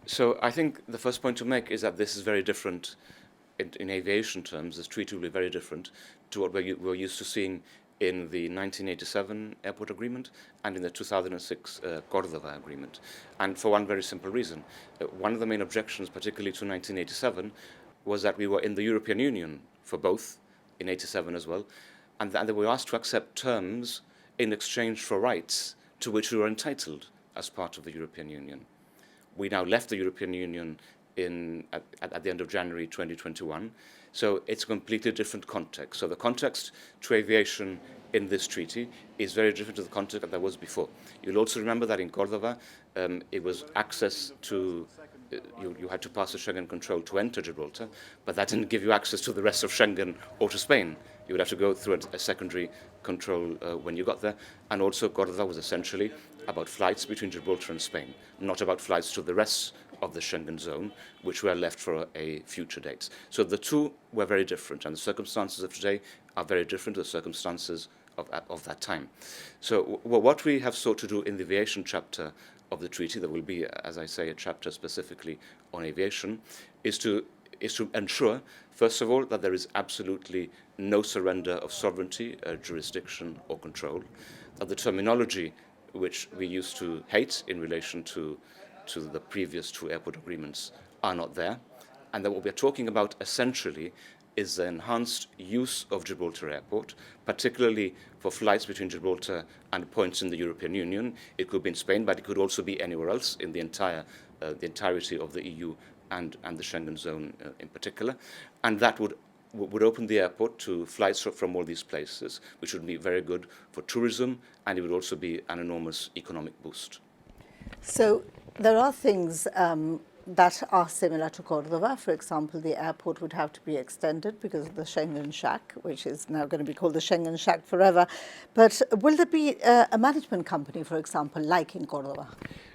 So I think the first point to make is that this is very different in aviation terms. This treaty will be very different to what we're used to seeing in the 1987 airport agreement and in the 2006 Cordoba agreement. And for one very simple reason. One of the main objections, particularly to 1987, was that we were in the European Union for both, in 87 as well, and that they were asked to accept terms in exchange for rights to which we were entitled as part of the European Union. We now left the European Union at the end of January 2021, so it's a completely different context. So the context to aviation in this treaty is very different to the context that there was before. You'll also remember that in Cordoba, it was access to you had to pass a Schengen control to enter Gibraltar, but that didn't give you access to the rest of Schengen or to Spain. You would have to go through a secondary control when you got there. And also Cordoba was essentially about flights between Gibraltar and Spain, not about flights to the rest of the Schengen zone, which were left for a future date. So the two were very different, and the circumstances of today are very different to the circumstances of that time. So what we have sought to do in the aviation chapter of the treaty, there will be, as I say, a chapter specifically on aviation, is to ensure, first of all, that there is absolutely no surrender of sovereignty, jurisdiction, or control, that the terminology which we used to hate in relation to the previous two airport agreements are not there, and that what we're talking about essentially is the enhanced use of Gibraltar Airport, particularly for flights between Gibraltar and points in the European Union. It could be in Spain, but it could also be anywhere else in the entirety of the EU and the Schengen zone in particular. And that would open the airport to flights from all these places, which would be very good for tourism, and it would also be an enormous economic boost. So there are things that are similar to Cordoba. For example, the airport would have to be extended because of the Schengen Shack, which is now going to be called the Schengen Shack forever. But will there be a management company, for example, like in Cordoba?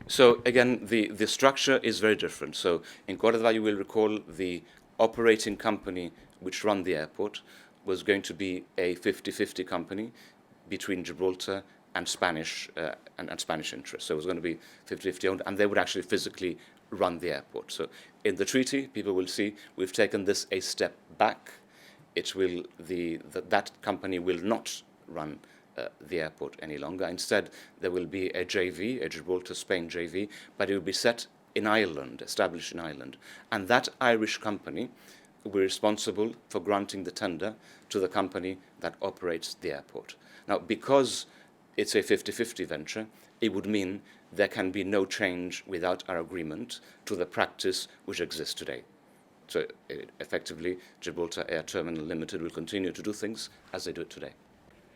So again, the structure is very different. So in Cordoba, you will recall the operating company which run the airport was going to be a 50-50 company between Gibraltar and Spanish interests. So it was going to be 50-50 owned, and they would actually physically run the airport. So in the treaty, people will see we've taken this a step back. That company will not run the airport any longer. Instead, there will be a JV, a Gibraltar-Spain JV, but it will be set in Ireland, established in Ireland. And that Irish company will be responsible for granting the tender to the company that operates the airport. Now, because it's a 50-50 venture, it would mean there can be no change without our agreement to the practice which exists today. So effectively, Gibraltar Air Terminal Limited will continue to do things as they do it today.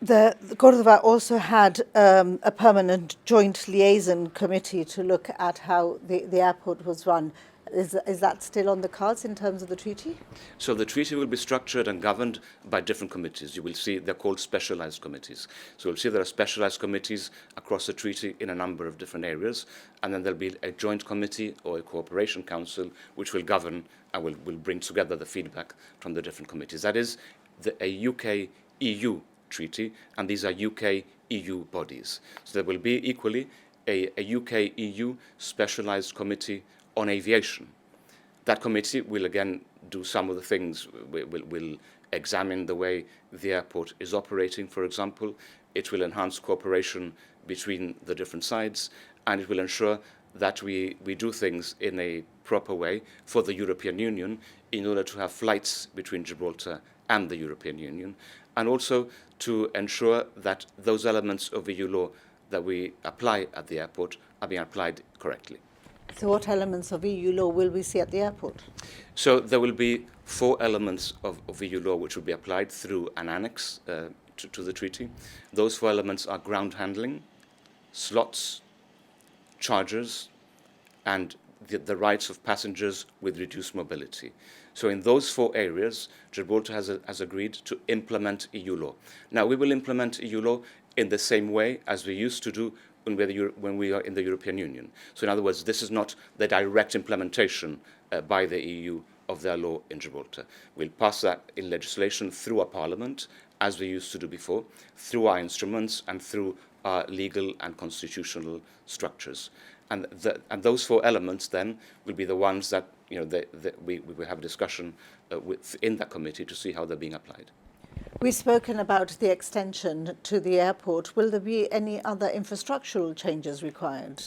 The Cordoba also had a permanent joint liaison committee to look at how the airport was run. Is that still on the cards in terms of the treaty? So the treaty will be structured and governed by different committees. You will see they're called specialized committees. So you'll see there are specialized committees across the treaty in a number of different areas, and then there'll be a joint committee or a cooperation council which will govern and will bring together the feedback from the different committees. That is a UK-EU treaty, and these are UK-EU bodies. So there will be equally a UK-EU specialized committee on aviation. That committee will again do some of the things. Will examine the way the airport is operating, for example. It will enhance cooperation between the different sides, and it will ensure that we do things in a proper way for the European Union in order to have flights between Gibraltar and the European Union, and also to ensure that those elements of EU law that we apply at the airport are being applied correctly. So what elements of EU law will we see at the airport? So there will be 4 elements of EU law which will be applied through an annex to the treaty. Those 4 elements are ground handling, slots, chargers, and the rights of passengers with reduced mobility. So in those 4 areas, Gibraltar has agreed to implement EU law. Now, we will implement EU law in the same way as we used to do when we are in the European Union. So in other words, this is not the direct implementation by the EU of their law in Gibraltar. We'll pass that in legislation through our parliament, as we used to do before, through our instruments and through our legal and constitutional structures. And those four elements then will be the ones that we will have a discussion in that committee to see how they're being applied. We've spoken about the extension to the airport. Will there be any other infrastructural changes required?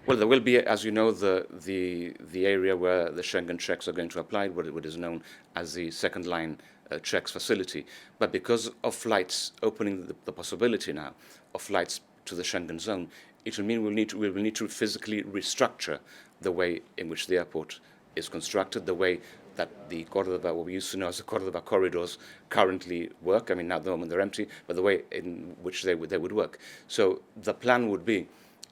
Well, there will be, as you know, the area where the Schengen checks are going to apply, what is known as the second line checks facility. But because of flights opening the possibility now of flights to the Schengen zone, it will mean we will need to physically restructure the way in which the airport is constructed, the way that the Cordoba, what we used to know as the Cordoba corridors, currently work. I mean, now at the moment they're empty, but the way in which they would work. So the plan would be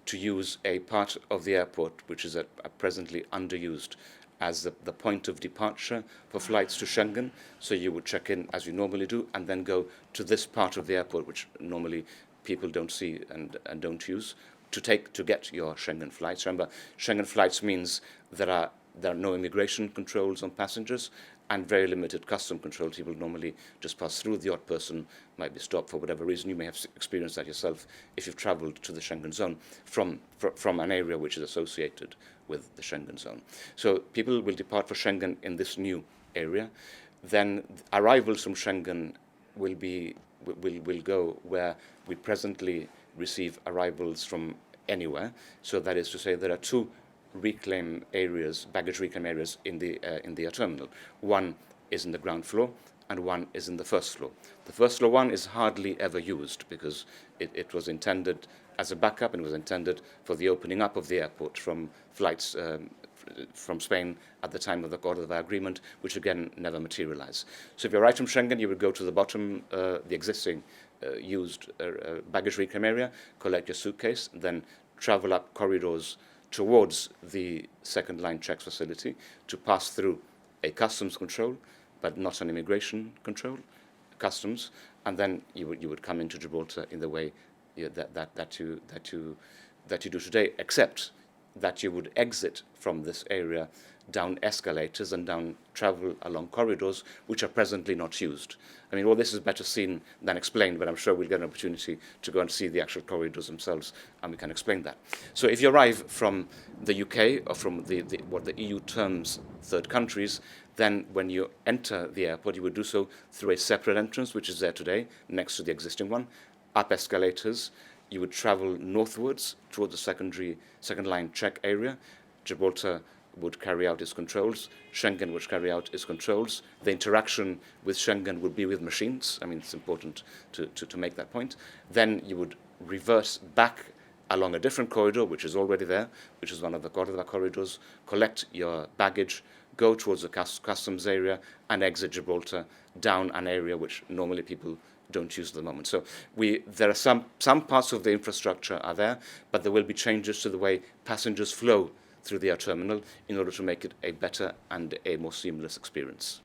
to use a part of the airport which is presently underused as the point of departure for flights to Schengen. So you would check in as you normally do, and then go to this part of the airport which normally people don't see and don't use to get your Schengen flights. Remember, Schengen flights means there are no immigration controls on passengers and very limited custom control. People normally just pass through. The odd person might be stopped for whatever reason. You may have experienced that yourself if you've travelled to the Schengen zone from an area which is associated with the Schengen zone. So people will depart for Schengen in this new area. Then arrivals from Schengen will go where we presently receive arrivals from anywhere. So that is to say, there are two baggage reclaim areas in the air terminal. One is in the ground floor, and one is in the first floor. The first floor one is hardly ever used because it was intended as a backup, and was intended for the opening up of the airport from flights from Spain at the time of the Cordoba agreement, which again never materialized. So if you arrive from Schengen, you would go to the bottom, the existing used baggage reclaim area, collect your suitcase, and then travel up corridors towards the second line checks facility to pass through a customs control, but not an immigration control, customs, and then you would come into Gibraltar in the way that you do today, except that you would exit from this area down escalators and down travel along corridors which are presently not used. I mean, all this is better seen than explained, but I'm sure we'll get an opportunity to go and see the actual corridors themselves, and we can explain that. So if you arrive from the UK or from what the EU terms third countries, then when you enter the airport, you would do so through a separate entrance, which is there today, next to the existing one, up escalators. You would travel northwards towards the second line check area. Gibraltar would carry out its controls. Schengen would carry out its controls. The interaction with Schengen would be with machines. I mean, it's important to make that point. Then you would reverse back along a different corridor, which is already there, which is one of the Cordoba corridors, collect your baggage, go towards the customs area, and exit Gibraltar down an area which normally people don't use at the moment. So there are some parts of the infrastructure are there, but there will be changes to the way passengers flow through the air terminal in order to make it a better and a more seamless experience.